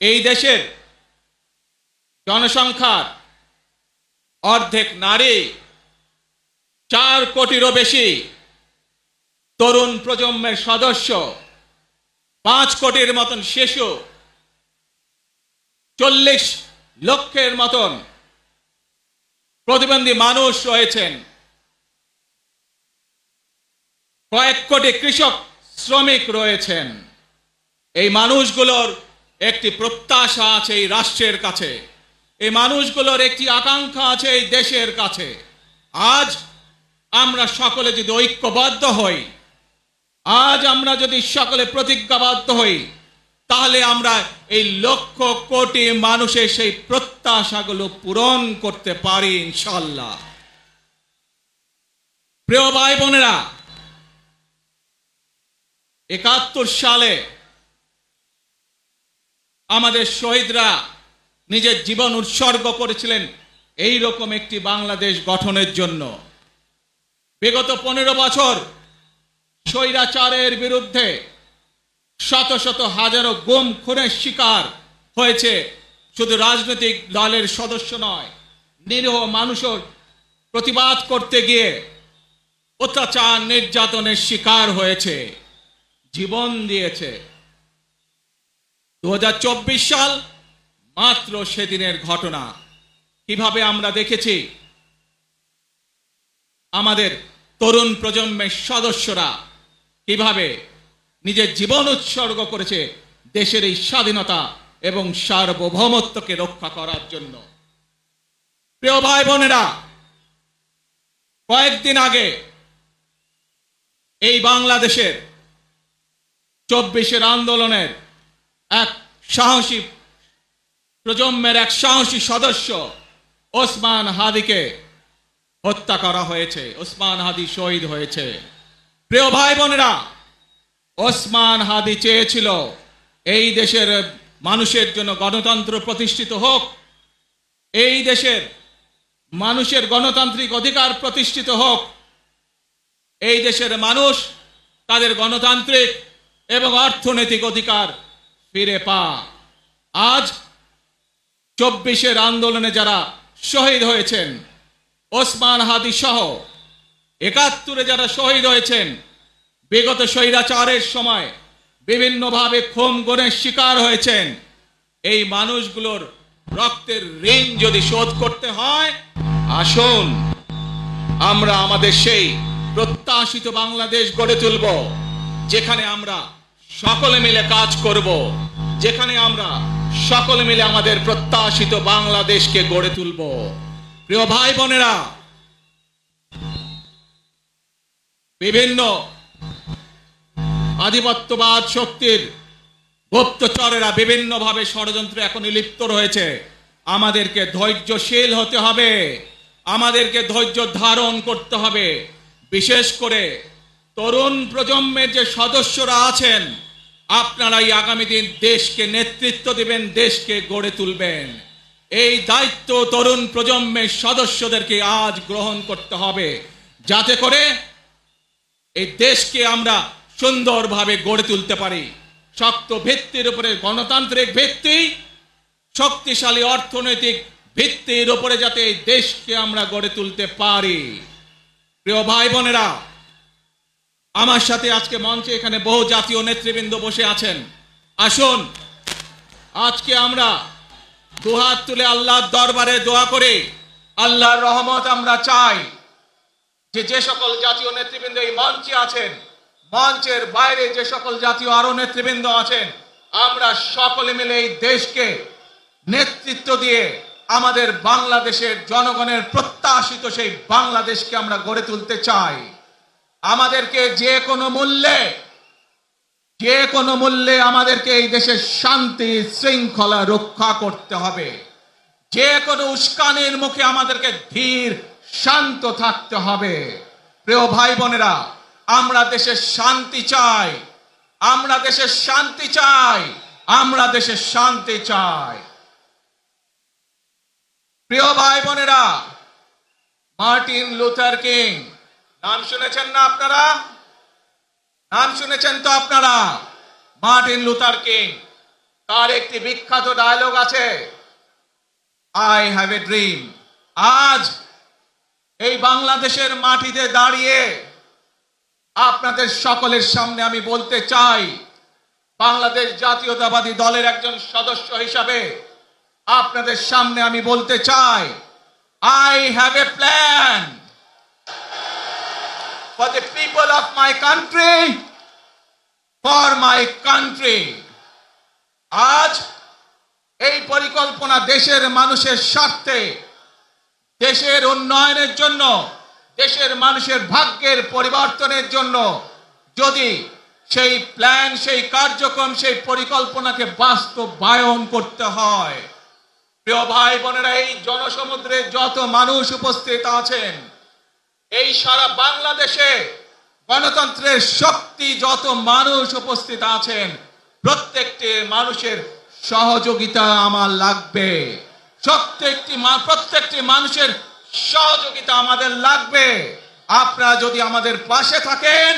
এই দেশের জনসংখ্যার অর্ধেক নারী, 4 কোটিরও বেশি তরুণ প্রজন্মের সদস্য, 5 কোটির মতন শিশু, 40 লক্ষের মতন প্রতিবন্ধী মানুষ রয়েছেন, কয়েক কোটি কৃষক শ্রমিক রয়েছেন। এই মানুষগুলোর একটি প্রত্যাশা আছে এই রাষ্ট্রের কাছে, এই মানুষগুলোর একটি আকাঙ্ক্ষা আছে এই দেশের কাছে। আজ আমরা সকলে যদি ঐক্যবদ্ধ হই, আজ আমরা যদি সকলে প্রতিজ্ঞাবদ্ধ হই, তাহলে আমরা এই লক্ষ কোটি মানুষের সেই প্রত্যাশাগুলো পূরণ করতে পারি ইনশাআল্লাহ। প্রিয় ভাই বোনেরা, 71 সালে আমাদের শহীদরা নিজের জীবন উৎসর্গ করেছিলেন এই রকম একটি বাংলাদেশ গঠনের জন্য। বিগত 15 বছর স্বৈরাচারের বিরুদ্ধে শত শত হাজারো গুম খুনের শিকার হয়েছে শুধু রাজনৈতিক দলের সদস্য নয়, নিরীহ মানুষের প্রতিবাদ করতে গিয়ে অত্যাচার নির্যাতনের শিকার হয়েছে, জীবন দিয়েছে। 2024 সাল মাত্র সেদিনের ঘটনা। কিভাবে আমরা দেখেছি আমাদের তরুণ প্রজন্মের সদস্যরা কিভাবে নিজের জীবন উৎসর্গ করেছে দেশের এই স্বাধীনতা এবং সার্বভৌমত্বকে রক্ষা করার জন্য। প্রিয় ভাই বোনেরা, কয়েকদিন আগে এই বাংলাদেশের 24-এর আন্দোলনের এক সাহসী প্রজন্মের এক সাহসী সদস্য ওসমান হাদিকে হত্যা করা হয়েছে। ওসমান হাদি শহীদ হয়েছে। প্রিয় ভাই বোনেরা, ওসমান হাদি চেয়েছিল এই দেশের মানুষের জন্য গণতন্ত্র প্রতিষ্ঠিত হোক, এই দেশের মানুষের গণতান্ত্রিক অধিকার প্রতিষ্ঠিত হোক, এই দেশের মানুষ তাদের গণতান্ত্রিক এবং অর্থনৈতিক অধিকার ফিরে পা। আজ 24-এর আন্দোলনে যারা শহীদ হয়েছেন, ওসমান হাদি সহ 71-এ যারা শহীদ হয়েছেন, বিগত স্বৈরাচারের সময় বিভিন্নভাবে খুন গুমের শিকার হয়েছেন, এই মানুষগুলোর রক্তের ঋণ যদি শোধ করতে হয়, আসুন আমরা আমাদের সেই প্রত্যাশিত বাংলাদেশ গড়ে তুলব, যেখানে আমরা সকলে মিলে কাজ করব, যেখানে আমরা সকলে মিলে আমাদের প্রত্যাশিত বাংলাদেশকে গড়ে তুলব। প্রিয় ভাই বোনেরা, বিভিন্ন আধিপত্যবাদ শক্তির গুপ্তচরেরা বিভিন্নভাবে ষড়যন্ত্রে এখন লিপ্ত রয়েছে। আমাদেরকে ধৈর্যশীল হতে হবে, আমাদেরকে ধৈর্য ধারণ করতে হবে। বিশেষ করে তরুণ প্রজন্মের যে সদস্যরা আছেন, আপনারাই আগামী দিন দেশকে নেতৃত্ব দিবেন, দেশকে গড়ে তুলবেন। এই দায়িত্ব তরুণ প্রজন্মের সদস্যদেরকে আজ গ্রহণ করতে হবে, যাতে করে এই দেশকে আমরা সুন্দরভাবে গড়ে তুলতে পারি। শক্ত ভিত্তির উপরে গণতান্ত্রিক ভিত্তি, শক্তিশালী অর্থনৈতিক ভিত্তির উপরে যাতে এই দেশকে আমরা গড়ে তুলতে পারি। প্রিয় ভাই বোনেরা, আমার সাথে আজকে মঞ্চে এখানে বহু জাতীয় নেতৃবৃন্দ বসে আছেন। আসুন আজকে আমরা দুহাত তুলে আল্লাহর দরবারে দোয়া করে আল্লাহর রহমত আমরা চাই। যে সকল জাতীয় নেতৃবৃন্দ এই মঞ্চে আছেন, মঞ্চের বাইরে যে সকল জাতীয় আরো নেতৃবৃন্দ আছেন, আমরা সকলে মিলে এই দেশকে নেতৃত্ব দিয়ে আমাদের বাংলাদেশের জনগণের প্রত্যাশিত সেই বাংলাদেশকে আমরা গড়ে তুলতে চাই। আমাদেরকে যে কোনো মূল্যে আমাদেরকে এই দেশের শান্তি শৃঙ্খলা রক্ষা করতে হবে। যে কোনো উস্কানির মুখে আমাদেরকে ধীর শান্ত থাকতে হবে। প্রিয় ভাই বোনেরা, আমরা দেশের শান্তি চাই, আমরা দেশের শান্তি চাই, আমরা দেশের শান্তি চাই। প্রিয় ভাই বোনেরা, মার্টিন লুথার কিং নাম শুনেছেন না আপনারা? নাম শুনেছেন তো আপনারা? মার্টিন লুথার কিং তার একটি বিখ্যাত ডায়লগ আছে, আই হ্যাভ এ ড্রিম। আজ এই বাংলাদেশের মাটিতে দাঁড়িয়ে আপনাদের সকলের সামনে আমি বলতে চাই, বাংলাদেশ জাতীয়তাবাদী দলের একজন সদস্য হিসাবে আপনাদের সামনে আমি বলতে চাই, I have a plan for the people of my country, for my country. আজ এই পরিকল্পনা দেশের মানুষের স্বার্থে, দেশের উন্নয়নের জন্য, দেশের মানুষের ভাগ্যের পরিবর্তনের জন্য যদি সেই প্ল্যান, সেই কার্যক্রম, সেই পরিকল্পনাকে বাস্তবায়ন করতে হয়, প্রিয় ভাই বোনেরা, এই জনসমুদ্রে যত মানুষ উপস্থিত আছেন, এই সারা বাংলাদেশে গণতন্ত্রের শক্তি যত মানুষ উপস্থিত আছেন, প্রত্যেকটি মানুষের সহযোগিতা আমার লাগবে। প্রত্যেকটি মানুষের সহযোগিতা আমাদের লাগবে। আপনারা যদি আমাদের পাশে থাকেন,